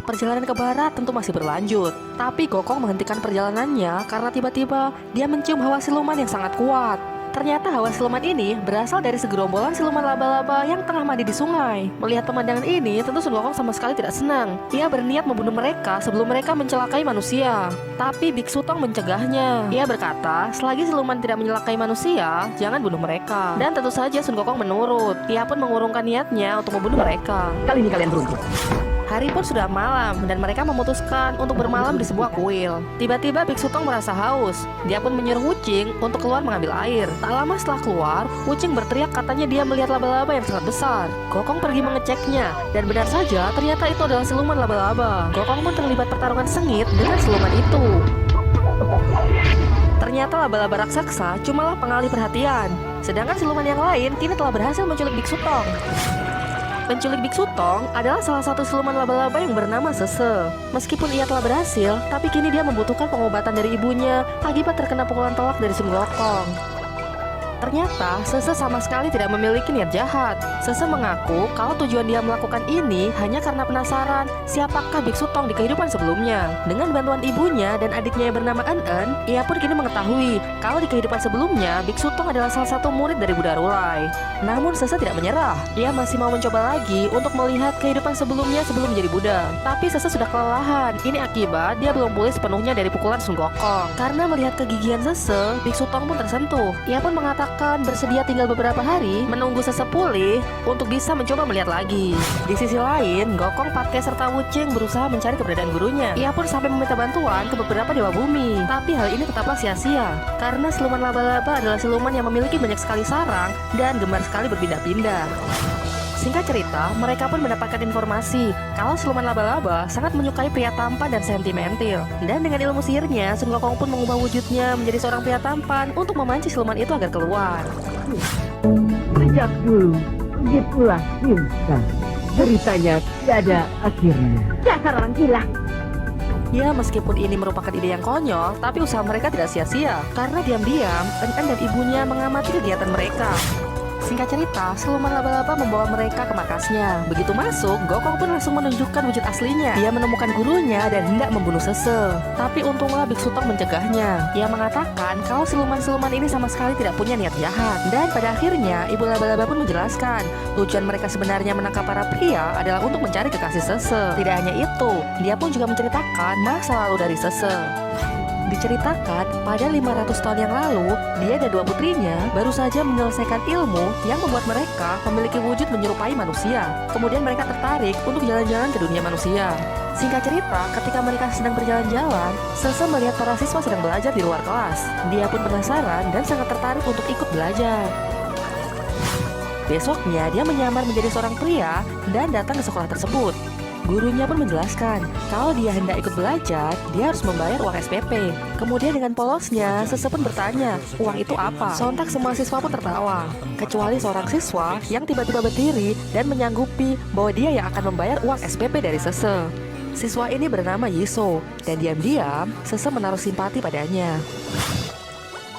perjalanan ke barat tentu masih berlanjut. Tapi Gokong menghentikan perjalanannya karena tiba-tiba dia mencium hawa siluman yang sangat kuat. Ternyata hawa siluman ini berasal dari segerombolan siluman laba-laba yang tengah mandi di sungai. Melihat pemandangan ini, tentu Sun Gokong sama sekali tidak senang. Ia berniat membunuh mereka sebelum mereka mencelakai manusia. Tapi Biksu Tong mencegahnya. Ia berkata, selagi siluman tidak mencelakai manusia, jangan bunuh mereka. Dan tentu saja Sun Gokong menurut. Ia pun mengurungkan niatnya untuk membunuh mereka. Kali ini kalian beruntung. Hari pun sudah malam dan mereka memutuskan untuk bermalam di sebuah kuil. Tiba-tiba Biksu Tong merasa haus. Dia pun menyuruh Wucing untuk keluar mengambil air. Tak lama setelah keluar, Wucing berteriak katanya dia melihat laba-laba yang sangat besar. Gokong pergi mengeceknya dan benar saja ternyata itu adalah siluman laba-laba. Gokong pun terlibat pertarungan sengit dengan siluman itu. Ternyata laba-laba raksasa cumalah pengalih perhatian. Sedangkan siluman yang lain kini telah berhasil menculik Biksu Tong. Penculik Biksu Tong adalah salah satu siluman laba-laba yang bernama Sese. Meskipun ia telah berhasil, tapi kini dia membutuhkan pengobatan dari ibunya akibat terkena pukulan telak dari Sun Gokong. Ternyata Sese sama sekali tidak memiliki niat jahat. Sese mengaku kalau tujuan dia melakukan ini hanya karena penasaran siapakah Biksu Tong di kehidupan sebelumnya. Dengan bantuan ibunya dan adiknya yang bernama En, ia pun kini mengetahui kalau di kehidupan sebelumnya Biksu Tong adalah salah satu murid dari Buddha Rulai. Namun Sese tidak menyerah. Ia masih mau mencoba lagi untuk melihat kehidupan sebelumnya sebelum menjadi Buddha. Tapi Sese sudah kelelahan. Ini akibat dia belum pulih sepenuhnya dari pukulan Sun Gokong. Karena melihat kegigihan Sese, Biksu Tong pun tersentuh. Ia pun mengatakan bersedia tinggal beberapa hari menunggu Sese pulih untuk bisa mencoba melihat lagi. Di sisi lain, Gokong, Patke, serta Wucing berusaha mencari keberadaan gurunya. Ia pun sampai meminta bantuan ke beberapa dewa bumi. Tapi hal ini tetaplah sia-sia. Karena siluman laba-laba adalah siluman yang memiliki banyak sekali sarang dan gemar sekali berpindah-pindah. Singkat cerita, mereka pun mendapatkan informasi kalau siluman laba-laba sangat menyukai pria tampan dan sentimental. Dan dengan ilmu sihirnya, Sun Gokong pun mengubah wujudnya menjadi seorang pria tampan untuk memancing siluman itu agar keluar. Sejak dulu, begitulah cinta. Ceritanya tidak ada akhirnya. Dasar orang gila. Ya, meskipun ini merupakan ide yang konyol, tapi usaha mereka tidak sia-sia. Karena diam-diam, En dan ibunya mengamati kegiatan mereka. Singkat cerita, siluman laba-laba membawa mereka ke markasnya. Begitu masuk, Gokong pun langsung menunjukkan wujud aslinya. Dia menemukan gurunya dan hendak membunuh Sese. Tapi untunglah Biksu Tong mencegahnya. Ia mengatakan kalau siluman-siluman ini sama sekali tidak punya niat jahat. Dan pada akhirnya, ibu laba-laba pun menjelaskan tujuan mereka sebenarnya menangkap para pria adalah untuk mencari kekasih Sese. Tidak hanya itu, dia pun juga menceritakan masa lalu dari Sese. Diceritakan pada 500 tahun yang lalu, dia dan dua putrinya baru saja menyelesaikan ilmu yang membuat mereka memiliki wujud menyerupai manusia. Kemudian mereka tertarik untuk jalan-jalan ke dunia manusia. Singkat cerita, ketika mereka sedang berjalan-jalan, Sese melihat para siswa sedang belajar di luar kelas. Dia pun penasaran dan sangat tertarik untuk ikut belajar. Besoknya, dia menyamar menjadi seorang pria dan datang ke sekolah tersebut. Gurunya pun menjelaskan kalau dia hendak ikut belajar, dia harus membayar uang SPP. Kemudian dengan polosnya, Sese pun bertanya, uang itu apa? Sontak semua siswa pun tertawa, kecuali seorang siswa yang tiba-tiba berdiri dan menyanggupi bahwa dia yang akan membayar uang SPP dari Sese. Siswa ini bernama Yiso, dan diam-diam Sese menaruh simpati padanya.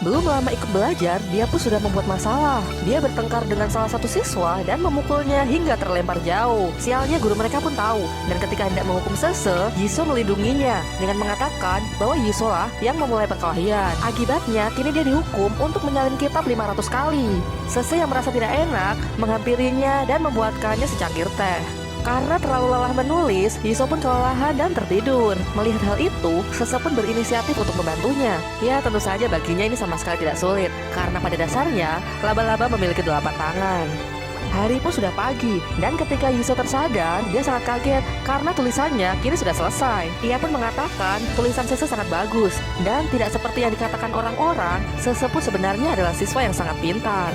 Belum lama ikut belajar, dia pun sudah membuat masalah. Dia bertengkar dengan salah satu siswa dan memukulnya hingga terlempar jauh. Sialnya guru mereka pun tahu, dan ketika hendak menghukum Sese, Yiso melindunginya dengan mengatakan bahwa Yiso lah yang memulai perkelahian. Akibatnya, kini dia dihukum untuk menyalin kitab 500 kali. Sese yang merasa tidak enak menghampirinya dan membuatkannya secangkir teh. Karena terlalu lelah menulis, Yiso pun kelelahan dan tertidur. Melihat hal itu, Sese pun berinisiatif untuk membantunya. Ya, tentu saja baginya ini sama sekali tidak sulit, karena pada dasarnya, laba-laba memiliki 8 tangan. Hari pun sudah pagi, dan ketika Yiso tersadar, dia sangat kaget karena tulisannya kini sudah selesai. Ia pun mengatakan tulisan Sese sangat bagus, dan tidak seperti yang dikatakan orang-orang, Sese pun sebenarnya adalah siswa yang sangat pintar.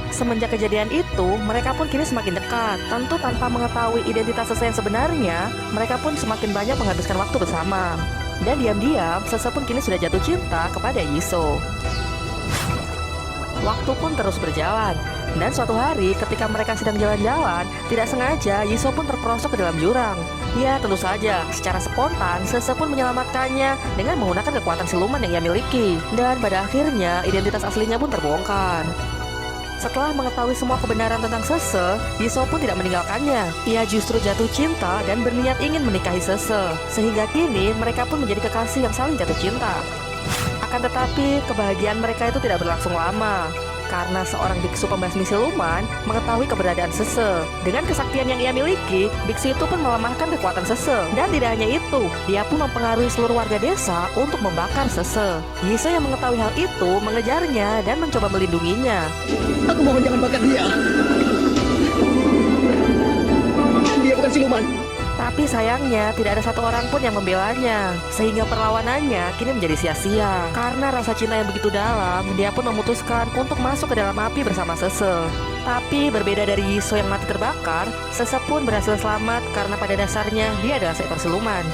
Semenjak kejadian itu, mereka pun kini semakin dekat. Tentu tanpa mengetahui identitas Sese yang sebenarnya, mereka pun semakin banyak menghabiskan waktu bersama. Dan diam-diam, Sese pun kini sudah jatuh cinta kepada Yiso. Waktu pun terus berjalan. Dan suatu hari, ketika mereka sedang jalan-jalan, tidak sengaja Yiso pun terperosok ke dalam jurang. Ya, tentu saja, secara spontan, Sese pun menyelamatkannya dengan menggunakan kekuatan siluman yang ia miliki. Dan pada akhirnya, identitas aslinya pun terbongkar. Setelah mengetahui semua kebenaran tentang Sese, Yisou pun tidak meninggalkannya. Ia justru jatuh cinta dan berniat ingin menikahi Sese. Sehingga kini mereka pun menjadi kekasih yang saling jatuh cinta. Akan tetapi, kebahagiaan mereka itu tidak berlangsung lama. Karena seorang biksu pembasmi siluman mengetahui keberadaan Sese. Dengan kesaktian yang ia miliki, biksu itu pun melemahkan kekuatan Sese. Dan tidak hanya itu, dia pun mempengaruhi seluruh warga desa untuk membakar Sese. Yisou yang mengetahui hal itu mengejarnya dan mencoba melindunginya. Aku mohon jangan bakar dia. Dia bukan siluman. Tapi sayangnya tidak ada satu orang pun yang membelanya. Sehingga perlawanannya kini menjadi sia-sia. Karena rasa cinta yang begitu dalam, dia pun memutuskan untuk masuk ke dalam api bersama Sese. Tapi berbeda dari Yisou yang mati terbakar, Sese pun berhasil selamat karena pada dasarnya dia adalah seekor siluman.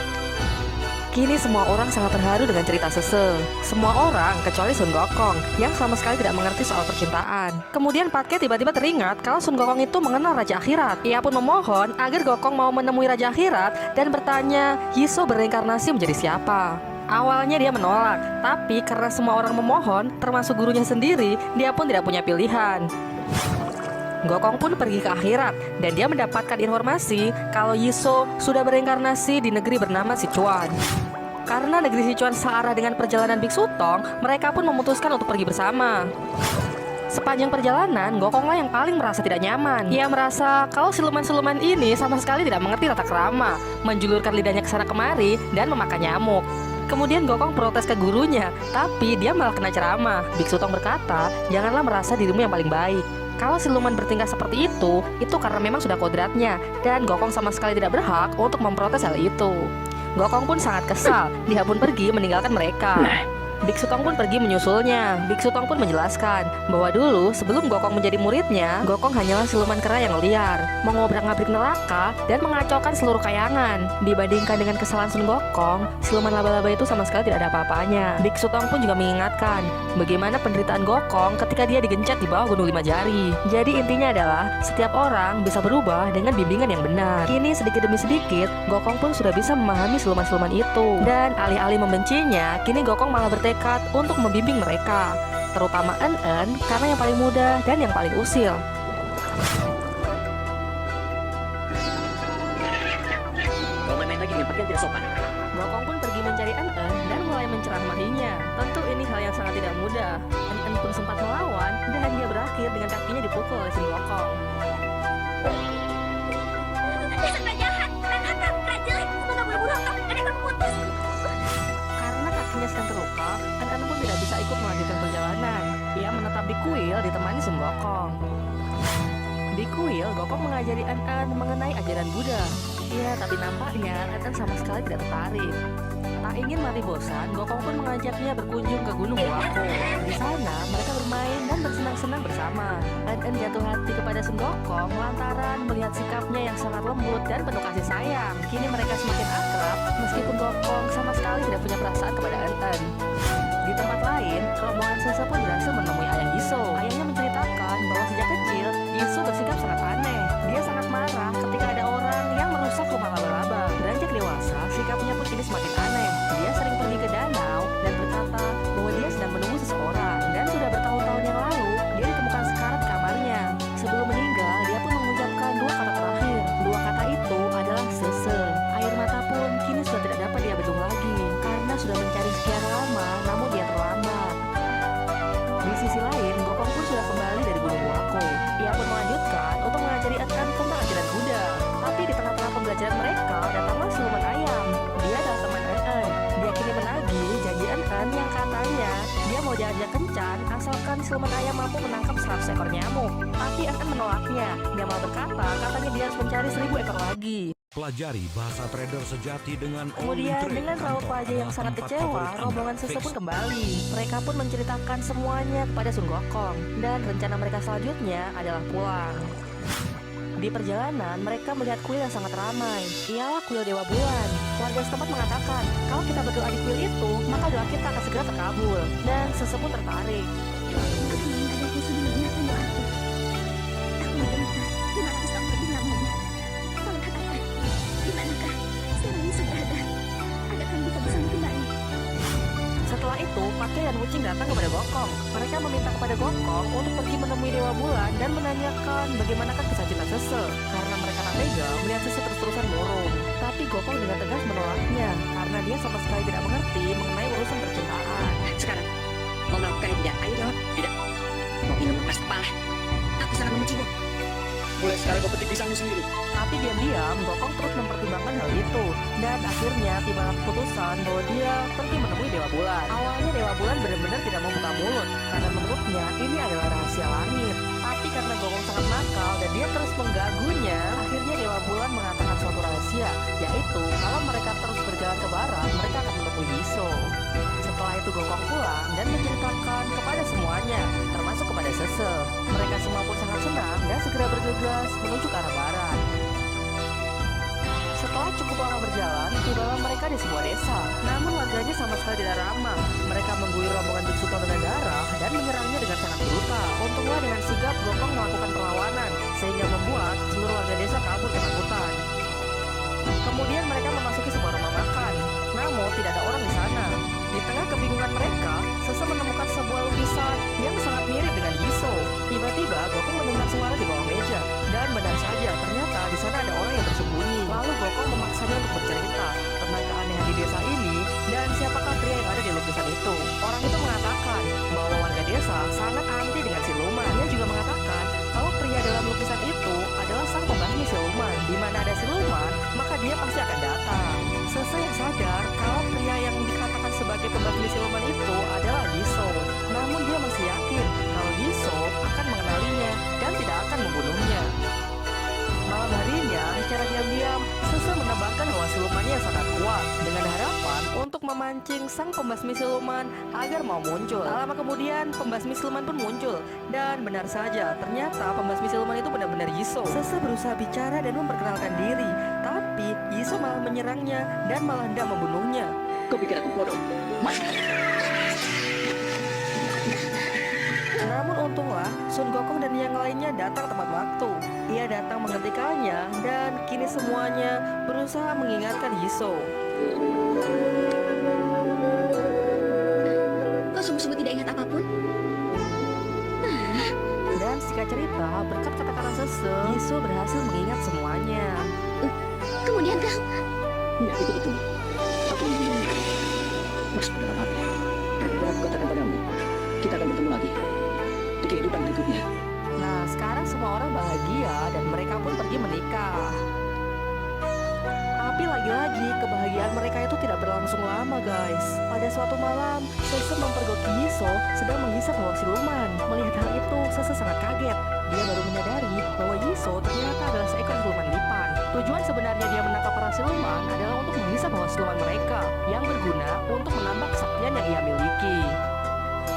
Kini semua orang sangat terharu dengan cerita Sese. Semua orang kecuali Sun Gokong yang sama sekali tidak mengerti soal percintaan. Kemudian Patke tiba-tiba teringat kalau Sun Gokong itu mengenal Raja Akhirat. Ia pun memohon agar Gokong mau menemui Raja Akhirat dan bertanya Yisou bereinkarnasi menjadi siapa. Awalnya dia menolak, tapi karena semua orang memohon, termasuk gurunya sendiri, dia pun tidak punya pilihan. Gokong pun pergi ke akhirat dan dia mendapatkan informasi kalau Yisou sudah bereinkarnasi di negeri bernama Sichuan. Karena negeri Sichuan searah dengan perjalanan Biksu Tong, mereka pun memutuskan untuk pergi bersama. Sepanjang perjalanan, Gokonglah yang paling merasa tidak nyaman. Ia merasa kalau siluman-siluman ini sama sekali tidak mengerti tata krama, menjulurkan lidahnya ke sana kemari dan memakan nyamuk. Kemudian Gokong protes ke gurunya, tapi dia malah kena ceramah. Biksu Tong berkata, janganlah merasa dirimu yang paling baik. Kalau siluman bertingkah seperti itu karena memang sudah kodratnya, dan Gokong sama sekali tidak berhak untuk memprotes hal itu. Gokong pun sangat kesal, dia pun pergi meninggalkan mereka. Biksu Tong pun pergi menyusulnya. Biksu Tong pun menjelaskan bahwa dulu sebelum Gokong menjadi muridnya, Gokong hanyalah siluman kera yang liar, mengobrak-ngabrik neraka dan mengacaukan seluruh kayangan. Dibandingkan dengan kesalahan Sun Gokong, siluman laba-laba itu sama sekali tidak ada apa-apanya. Biksu Tong pun juga mengingatkan bagaimana penderitaan Gokong ketika dia digencet di bawah gunung 5 jari. Jadi intinya adalah setiap orang bisa berubah dengan bimbingan yang benar. Kini sedikit demi sedikit, Gokong pun sudah bisa memahami siluman-siluman itu. Dan alih-alih membencinya, kini Gokong malah bertekad untuk membimbing mereka, terutama En-En karena yang paling muda dan yang paling usil. Kau main lagi dengan pakaian tidak sopan. Gokong pun pergi mencari En-En dan mulai menceramahinya. Tentu ini hal yang sangat tidak mudah. En-En pun sempat melawan dan dia berakhir dengan kakinya dipukul oleh Sun Gokong. Dasar jahat, anak jelek, aku nggak boleh bunuh kamu, karena kamu putus. Karena kakinya sedang terluka, En-En pun tidak bisa ikut melanjutkan perjalanan. Ia menetap di kuil ditemani Sun Gokong. Di kuil, Gokong mengajari En-En mengenai ajaran Buddha. Ya, tapi nampaknya En-En sama sekali tidak tertarik. Tak ingin mati bosan, Gokong pun mengajaknya berkunjung ke Gunung Wako. Di sana, mereka bermain dan bersenang-senang bersama. En-En jatuh hati kepada Sun Gokong lantaran melihat sikapnya yang sangat lembut dan penuh kasih sayang. Kini mereka semakin akrab, meskipun Gokong sama sekali tidak punya perasaan kepada En-En. Di tempat lain, rombongan Sese pun berhasil menemui ayah Yisou. Ayahnya menceritakan bahwa sejak kecil, Yisou bersikap sangat aneh. Dia sangat marah ketika ada orang yang merusak rumah laba-laba. Beranjak dewasa, sikapnya pun kini semakin aneh. Dia sering pergi ke danau dan berkata bahwa dia sedang menunggu seseorang. Dan sudah bertahun-tahun yang lalu, dia ditemukan sekarat di kamarnya. Sebelum meninggal, dia pun mengucapkan dua kata terakhir. Dua kata itu adalah Sese. Air mata pun kini sudah tidak dapat dia bendung lagi, karena sudah mencari sekian lama, namun dia terlambat. Di sisi lain, Gokong pun sudah kembali dari Gunung Wako. Ia pun melanjutkan untuk mengajari En-En tentang ajaran Buddha. Tapi di tengah-tengah pembelajaran mereka, datanglah siluman ayam. Dia adalah teman En-En. Dia kini menagih janji En-En yang katanya dia mau diajak kencan asalkan siluman ayam mampu menangkap 100 ekor nyamuk. Tapi En-En menolaknya. Dia malah berkata katanya dia harus mencari 1000 ekor lagi. Pelajari bahasa trader sejati dengan Kemudian All in dengan Trade. raut Kantor wajah yang adalah sangat tempat kecewa, favorit Anda. rombongan Sese Fix. pun kembali. Mereka pun menceritakan semuanya kepada Sun Gokong. Dan rencana mereka selanjutnya adalah pulang. Di perjalanan, mereka melihat kuil yang sangat ramai. Ialah kuil Dewa Bulan. Warga setempat mengatakan, kalau kita berdoa di kuil itu, maka doa kita akan segera terkabul. Dan Sese pun tertarik. Aku ingin ada di sebelumnya doaku. Aku menderita 500 tahun lebih lamanya. Tolong katakan, di manakah seorang yang sudah ada? Agar kami bisa bersama kembali. Setelah Setelah itu, Patya dan Wucing datang kepada Gokong. Mereka meminta kepada Gokong untuk pergi menemui Dewa Bulan dan menanyakan bagaimanakah kisah cinta Sese. Karena mereka tak tega melihat Sese terus-terusan murung. Tapi Gokong dengan tegas menolaknya karena dia sama sekali tidak mengerti mengenai urusan percintaan. Sekarang, mau melakukannya tidak? Ayo jawab. Tidak. Mau minum keras kepala. Aku sangat membencimu. Mulai sekarang kau petik pisangmu sendiri. Tapi diam-diam, Gokong terus mempertimbangkan hal itu. Dan akhirnya tibalah keputusan bahwa dia pergi menemui Dewa Bulan. Awalnya Dewa Bulan benar-benar tidak membuka mulut, karena menurutnya ini adalah rahasia langit. Tapi karena Gokong sangat nakal dan dia terus mengganggunya, akhirnya Dewa Bulan mengatakan suatu rahasia, yaitu kalau mereka terus berjalan ke barat, mereka akan menemui Yiso. Setelah itu Gokong pulang dan menceritakan kepada semuanya, termasuk kepada Sese. Mereka semua pun sangat senang dan segera bergegas menuju ke arah barat. Setelah cukup lama berjalan, tibalah mereka di sebuah desa. Namun warganya sama sekali tidak ramah. Mereka mengguyur rombongan biksu penuh dengan darah dan menyerangnya dengan sangat brutal. Untunglah dengan sigap Gokong melakukan perlawanan, sehingga membuat seluruh warga desa kabur ketakutan. Kemudian mereka memasuki sebuah rumah makan. Namun tidak ada orang di sana. Di tengah kebingungan mereka, Sese menemukan sebuah lukisan yang sangat mirip dengan Yiso. Tiba-tiba Gokong mendengar suara di bawah meja. Dan benar saja, ternyata di sana ada orang yang bersembunyi. Lalu Gokong memaksanya untuk bercerita tentang keanehan di desa ini dan siapakah pria yang ada di lukisan itu. Orang itu mengatakan bahwa warga desa sangat anti dengan siluman. Dia juga mengatakan kalau pria dalam lukisan itu adalah sang pembasmi siluman. Di mana ada siluman, maka dia pasti akan datang. Sese yang sadar kalau pria yang dikatakan sebagai pembasmi siluman itu adalah Yiso. Namun dia masih yakin kalau Yiso akan mengenalinya dan tidak akan membunuhnya. Malam harinya, secara diam-diam, Sese menebarkan bahwa silumannya sangat kuat dengan harapan untuk memancing sang pembasmi siluman agar mau muncul. Tak lama kemudian, pembasmi siluman pun muncul. Dan benar saja, ternyata pembasmi siluman itu benar-benar Yiso. Sese berusaha bicara dan memperkenalkan diri, tapi Yiso malah menyerangnya dan malah hendak membunuhnya. Kau pikir aku bodoh? Mati. Namun untunglah, Sun Gokong dan yang lainnya datang tepat waktu. Ia datang menghentikannya dan kini semuanya berusaha mengingatkan Yiso. Kau sungguh-sungguh tidak ingat apapun? Dan singkat cerita, berkat kata-kata Sese, Yiso berhasil mengingat semuanya. Kemudian kau... Ya, itu. Aku ingin masuk dalam hati. Dan aku katakan padamu, kita akan bertemu lagi di kehidupan berikutnya. Nah, sekarang semua orang bahagia dan mereka pun pergi menikah. Tapi lagi-lagi kebahagiaan mereka itu tidak berlangsung lama, guys. Pada suatu malam, Sese mempergoki Yiso sedang menghisap hawa siluman. Melihat hal itu, Sese sangat kaget. Dia baru menyadari bahwa Yiso ternyata adalah seekor siluman lipan. Tujuan sebenarnya dia menangkap para siluman adalah untuk menghisap hawa siluman mereka yang berguna untuk menambah kesaktian yang ia miliki.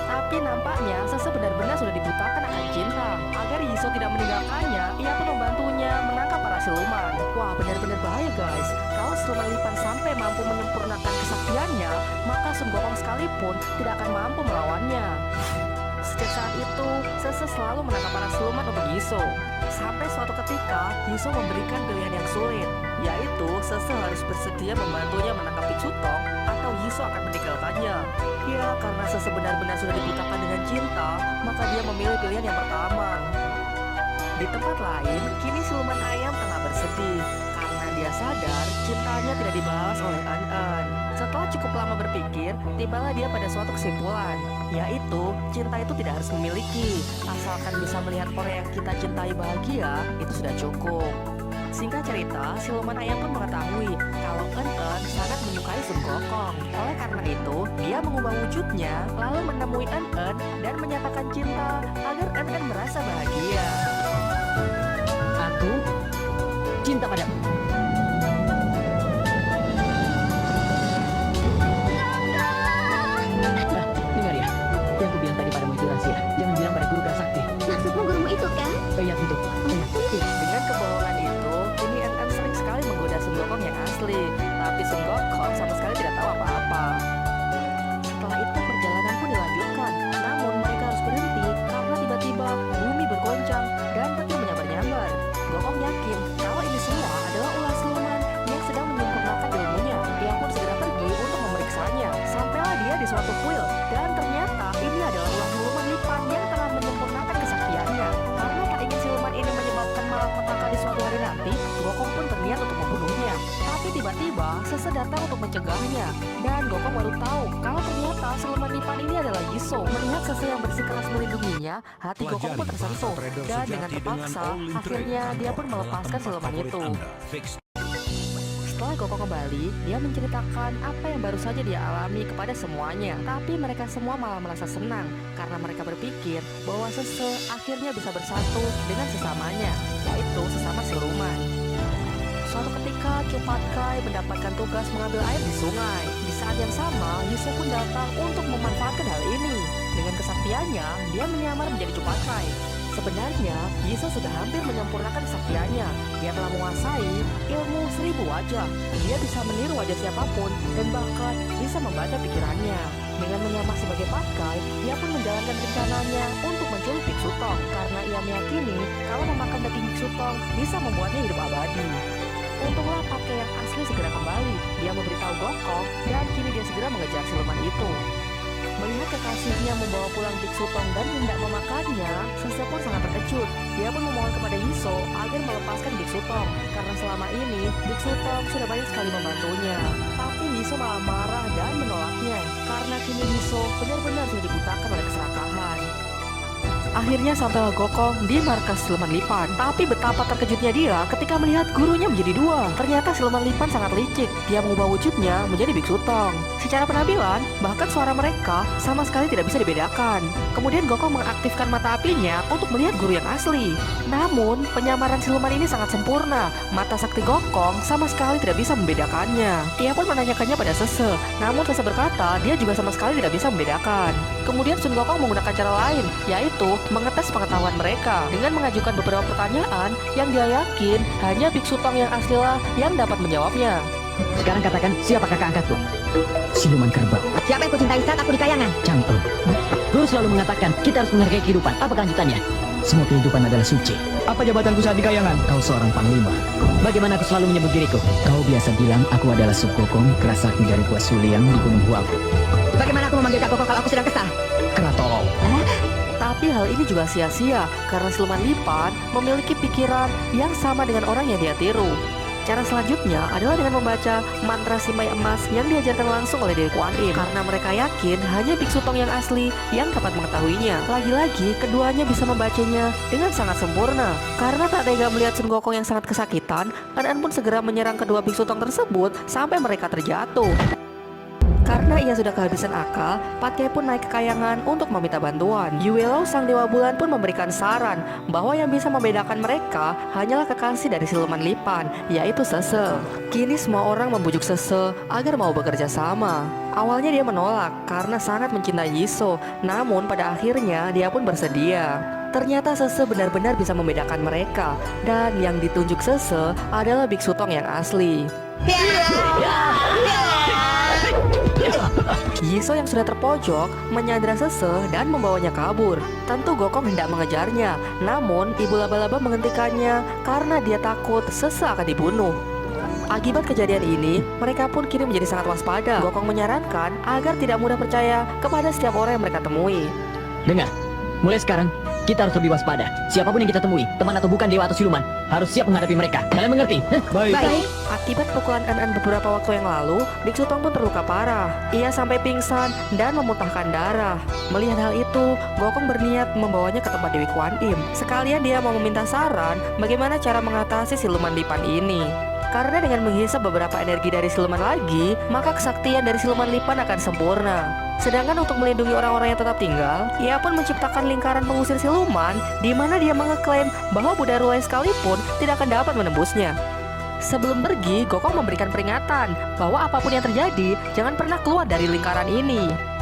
Tapi nampaknya Sese benar-benar sudah dibutakan akan cinta. Agar Yiso tidak meninggalkannya, ia pun membantunya menangkap para siluman. Wah, benar-benar bahaya, guys. Kalau siluman lipan sampai mampu menyempurnakan kesaktiannya, maka Sun Gokong sekalipun tidak akan mampu melawannya. Sejak saat itu, Sese selalu menangkap para siluman untuk Yiso. Sampai suatu ketika, Yiso memberikan pilihan yang sulit, yaitu Sese harus bersedia membantunya menangkap Biksu Tong atau Yiso akan meninggalkannya. Ya, karena Sese benar-benar sudah dibutakan dengan cinta, maka dia memilih pilihan yang pertama. Di tempat lain, kini siluman ayam tengah bersedih karena dia sadar cintanya tidak dibalas oleh En-en. Setelah cukup lama berpikir, tibalah dia pada suatu kesimpulan, yaitu cinta itu tidak harus memiliki, asalkan bisa melihat orang yang kita cintai bahagia, itu sudah cukup. Singkat cerita, siluman ayam pun mengetahui kalau En-en sangat menyukai Sun Gokong. Oleh karena itu, dia mengubah wujudnya, lalu menemui En-en dan menyatakan cinta agar En-en merasa bahagia. Aku cinta padamu. Dengar ya, yang aku bilang tadi padamu itu rahasia. Jangan bilang pada guru Prasakti. Maksudmu gurumu itu kan? Iya, tentu. Dengan kebohongan itu, kini En-en sering sekali menggoda Sun Gokong yang asli. Tapi Sun Gokong sama sekali tidak tahu apa-apa. Setelah itu perjalanan pun dilanjutkan. Namun mereka harus berhenti karena tiba-tiba bumi bergoncang dan petir menyambar-nyambar. Gokong yakin kalau ini semua adalah ulah siluman yang sedang menyempurnakan ilmunya. Dia pun segera pergi untuk memeriksanya. Sampailah dia di suatu kuil Sese datang untuk mencegahnya. Dan Gokong baru tahu kalau ternyata siluman lipan ini adalah Yiso. Melihat Sese yang bersikeras melindunginya, hati Gokong pun tersentuh. Dan dengan terpaksa, akhirnya dia pun melepaskan siluman itu. Setelah Gokong kembali, dia menceritakan apa yang baru saja dia alami kepada semuanya. Tapi mereka semua malah merasa senang karena mereka berpikir bahwa Sese akhirnya bisa bersatu dengan sesamanya, yaitu sesama siluman. Suatu ketika, Cupatkai mendapatkan tugas mengambil air di sungai. Di saat yang sama, Yiso pun datang untuk memanfaatkan hal ini. Dengan kesaktiannya, dia menyamar menjadi Cupatkai. Sebenarnya, Yiso sudah hampir menyempurnakan kesaktiannya. Dia telah menguasai ilmu 1000 wajah. Dia bisa meniru wajah siapapun dan bahkan bisa membaca pikirannya. Dengan menyamar sebagai Patkai, dia pun menjalankan rencananya untuk menculik Biksu Tong karena ia meyakini kalau memakan daging Biksu Tong bisa membuatnya hidup abadi. Untunglah Patkai yang asli segera kembali. Dia memberitahu Gokong dan kini dia segera mengejar siluman itu. Melihat kekasihnya membawa pulang Biksu Tong dan hendak memakannya, Sese pun sangat terkejut. Dia pun memohon kepada Yiso agar melepaskan Biksu Tong karena selama ini Biksu Tong sudah banyak sekali membantunya. Tapi Yiso malah marah dan menolaknya karena kini Yiso benar-benar sudah dibutakan oleh keserakahan. Akhirnya sampailah Gokong di markas siluman lipan. Tapi betapa terkejutnya dia ketika melihat gurunya menjadi dua. Ternyata siluman lipan sangat licik. Dia mengubah wujudnya menjadi Biksu Tong. Secara penampilan, bahkan suara mereka sama sekali tidak bisa dibedakan. Kemudian Gokong mengaktifkan mata apinya untuk melihat guru yang asli. Namun, penyamaran siluman ini sangat sempurna. Mata sakti Gokong sama sekali tidak bisa membedakannya. Ia pun menanyakannya pada Sese. Namun Sese berkata dia juga sama sekali tidak bisa membedakan. Kemudian Sun Gokong menggunakan cara lain, yaitu mengetes pengetahuan mereka dengan mengajukan beberapa pertanyaan yang dia yakin hanya Biksu Tong yang aslilah yang dapat menjawabnya. Sekarang katakan, siapa kakak angkatku? Siluman kerbau. Siapa yang kau cintai saat aku di kayangan? Cangkul. Guru selalu mengatakan kita harus menghargai kehidupan. Apa kelanjutannya? Semua kehidupan adalah suci. Apa jabatanku saat di kayangan? Kau seorang panglima. Bagaimana aku selalu menyebut diriku? Kau biasa bilang aku adalah Subgokong, kerasakti dari Gua Suliang di Gunung Huagu. Bagaimana aku memanggil Kak Koko kalau aku sedang kesal? Kratolong. Tapi hal ini juga sia-sia karena siluman lipan memiliki pikiran yang sama dengan orang yang dia tiru. Cara selanjutnya adalah dengan membaca mantra simai emas yang diajarkan langsung oleh Dewi Kuan Im. Karena mereka yakin hanya Biksu Tong yang asli yang dapat mengetahuinya. Lagi-lagi keduanya bisa membacanya dengan sangat sempurna. Karena tak tega melihat Sun Gokong yang sangat kesakitan, An pun segera menyerang kedua Biksu Tong tersebut sampai mereka terjatuh. Karena ia sudah kehabisan akal, Patkai pun naik ke kayangan untuk meminta bantuan. Yuelo, sang dewa bulan pun memberikan saran bahwa yang bisa membedakan mereka hanyalah kekasih dari siluman lipan, yaitu Sese. Kini semua orang membujuk Sese agar mau bekerja sama. Awalnya dia menolak karena sangat mencintai Yiso, namun pada akhirnya dia pun bersedia. Ternyata Sese benar-benar bisa membedakan mereka, dan yang ditunjuk Sese adalah Biksu Tong yang asli. Yiso yang sudah terpojok menyandra Sese dan membawanya kabur. Tentu Gokong hendak mengejarnya, namun ibu laba-laba menghentikannya karena dia takut Sese akan dibunuh. Akibat kejadian ini, mereka pun kini menjadi sangat waspada. Gokong menyarankan agar tidak mudah percaya kepada setiap orang yang mereka temui. Dengar, mulai sekarang kita harus lebih waspada. Siapapun yang kita temui, teman atau bukan, dewa atau siluman, harus siap menghadapi mereka. Kalian mengerti? Baik. Akibat pukulan An beberapa waktu yang lalu, Biksu Tong pun terluka parah. Ia sampai pingsan dan memuntahkan darah. Melihat hal itu, Gokong berniat membawanya ke tempat Dewi Kuan Im. Sekalian dia mau meminta saran bagaimana cara mengatasi siluman lipan ini. Karena dengan menghisap beberapa energi dari siluman lagi, maka kesaktian dari siluman lipan akan sempurna. Sedangkan untuk melindungi orang-orang yang tetap tinggal, ia pun menciptakan lingkaran pengusir siluman di mana dia mengeklaim bahwa Buddha Ruai sekalipun tidak akan dapat menembusnya. Sebelum pergi, Gokong memberikan peringatan bahwa apapun yang terjadi, jangan pernah keluar dari lingkaran ini.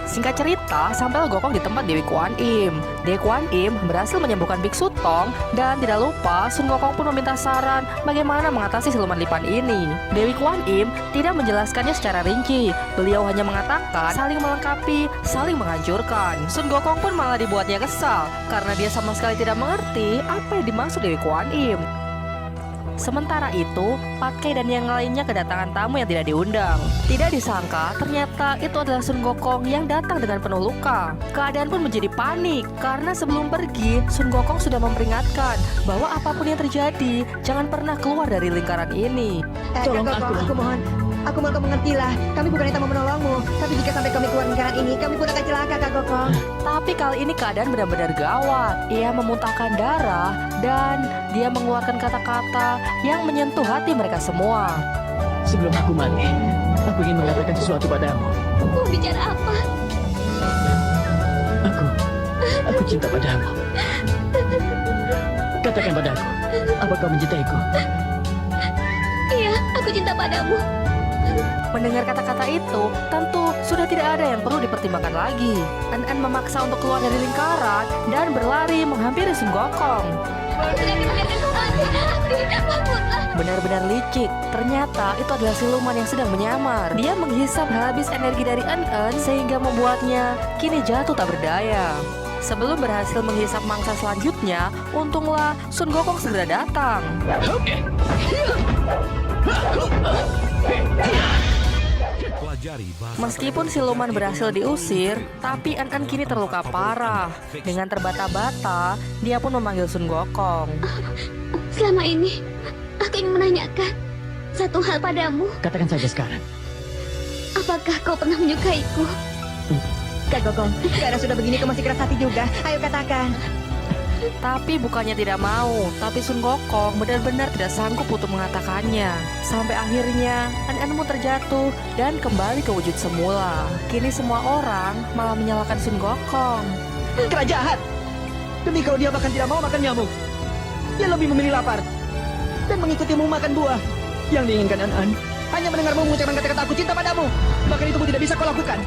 Singkat cerita, sampailah Gokong di tempat Dewi Kuan Im. Dewi Kuan Im berhasil menyembuhkan Biksu Tong, dan tidak lupa Sun Gokong pun meminta saran bagaimana mengatasi siluman lipan ini. Dewi Kuan Im tidak menjelaskannya secara rinci. Beliau hanya mengatakan saling melengkapi, saling menghancurkan. Sun Gokong pun malah dibuatnya kesal karena dia sama sekali tidak mengerti apa yang dimaksud Dewi Kuan Im. Sementara itu, Patkai dan yang lainnya kedatangan tamu yang tidak diundang. Tidak disangka, ternyata itu adalah Sun Gokong yang datang dengan penuh luka. Keadaan pun menjadi panik, karena sebelum pergi, Sun Gokong sudah memperingatkan bahwa apapun yang terjadi, jangan pernah keluar dari lingkaran ini. Tolong Kak Koko, aku. aku mohon, Aku mohon kau mengertilah. Kami bukan yang tak mau menolongmu. Tapi jika sampai kami keluar lingkaran ini, kami pun akan celaka, Kak Gokong. Tapi kali ini keadaan benar-benar gawat. Ia memuntahkan darah dan dia mengeluarkan kata-kata yang menyentuh hati mereka semua. Sebelum aku mati, aku ingin mengatakan sesuatu padamu. Mau bicara apa? Aku cinta padamu. Katakan padaku, apa kau mencintaiku? Iya, aku cinta padamu. Mendengar kata-kata itu, tentu sudah tidak ada yang perlu dipertimbangkan lagi. An memaksa untuk keluar dari lingkaran dan berlari menghampiri Sun Gokong. Aku tidak dibiarkan kau mati. Bangunlah. Benar-benar licik. Ternyata itu adalah siluman yang sedang menyamar. Dia menghisap habis energi dari En sehingga membuatnya kini jatuh tak berdaya. Sebelum berhasil menghisap mangsa selanjutnya, untunglah Sun Gokong segera datang. pelajari bahasa Meskipun siluman berhasil diusir, tapi En kini terluka parah. Dengan terbata-bata, dia pun memanggil Sun Gokong. Selama ini, aku ingin menanyakan satu hal padamu. Katakan saja sekarang. Apakah kau pernah menyukaiku? Kak Gokong, karena sudah begini kau masih keras hati juga. Ayo katakan. Tapi bukannya tidak mau, tapi Sun Gokong benar-benar tidak sanggup untuk mengatakannya. Sampai akhirnya En pun terjatuh dan kembali ke wujud semula. Kini semua orang malah menyalahkan Sun Gokong. Kera jahat! Demi kau dia bahkan tidak mau makan nyamuk. Dia lebih memilih lapar dan mengikutimu makan buah. Yang diinginkan An hanya mendengarmu mengucapkan kata-kata aku cinta padamu. Bahkan itu pun tidak bisa kau lakukan.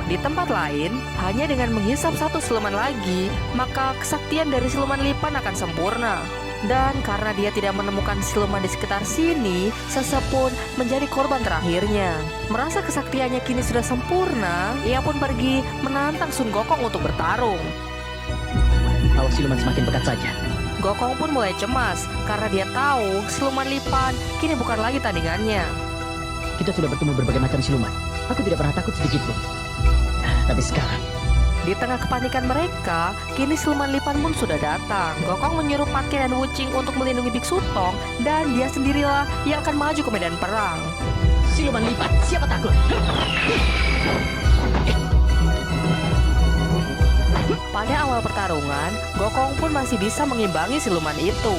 Di tempat lain, hanya dengan menghisap satu siluman lagi, maka kesaktian dari siluman Lipan akan sempurna. Dan karena dia tidak menemukan siluman di sekitar sini, Sese pun menjadi korban terakhirnya. Merasa kesaktiannya kini sudah sempurna, ia pun pergi menantang Sun Gokong untuk bertarung. Awas siluman semakin pekat saja. Gokong pun mulai cemas karena dia tahu siluman Lipan kini bukan lagi tandingannya. Kita sudah bertemu berbagai macam siluman. Aku tidak pernah takut sedikit pun. Tapi sekarang, Di tengah kepanikan mereka, kini siluman Lipan pun sudah datang. Gokong menyuruh Patke dan Wucing untuk melindungi Biksu Tong, dan dia sendirilah yang akan maju ke medan perang. siluman lipat, siapa takut? Pada awal pertarungan, Gokong pun masih bisa mengimbangi siluman itu.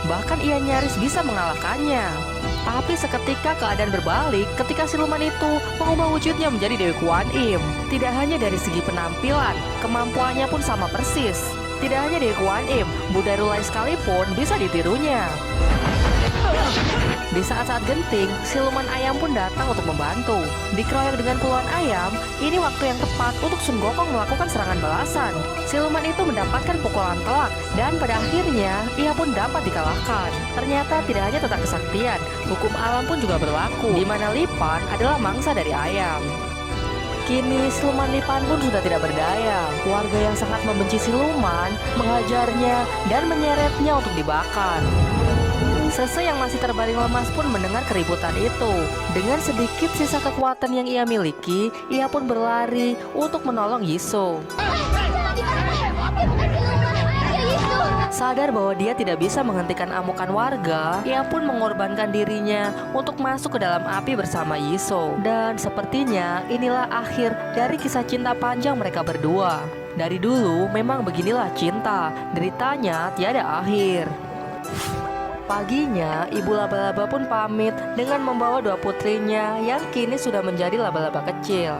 Bahkan ia nyaris bisa mengalahkannya. Tapi seketika keadaan berbalik ketika siluman itu mengubah wujudnya menjadi Dewi Kuan Im. Tidak hanya dari segi penampilan, kemampuannya pun sama persis. Tidak hanya Dewi Kuan Im, Buddha Rulai sekalipun bisa ditirunya. Di saat-saat genting, siluman ayam pun datang untuk membantu. Dikeroyok dengan puluhan ayam, ini waktu yang tepat untuk Sun Gokong melakukan serangan balasan. Siluman itu mendapatkan pukulan telak, dan pada akhirnya ia pun dapat dikalahkan. Ternyata tidak hanya tentang kesaktian, hukum alam pun juga berlaku, di mana Lipan adalah mangsa dari ayam. Kini siluman Lipan pun sudah tidak berdaya. Warga yang sangat membenci siluman menghajarnya dan menyeretnya untuk dibakar. Sese yang masih terbaring lemas pun mendengar keributan itu. Dengan sedikit sisa kekuatan yang ia miliki, ia pun berlari untuk menolong Yisou. Sadar bahwa dia tidak bisa menghentikan amukan warga, ia pun mengorbankan dirinya untuk masuk ke dalam api bersama Yisou. Dan sepertinya inilah akhir dari kisah cinta panjang mereka berdua. Dari dulu memang beginilah cinta, deritanya tiada akhir. Paginya, ibu laba-laba pun pamit dengan membawa dua putrinya yang kini sudah menjadi laba-laba kecil.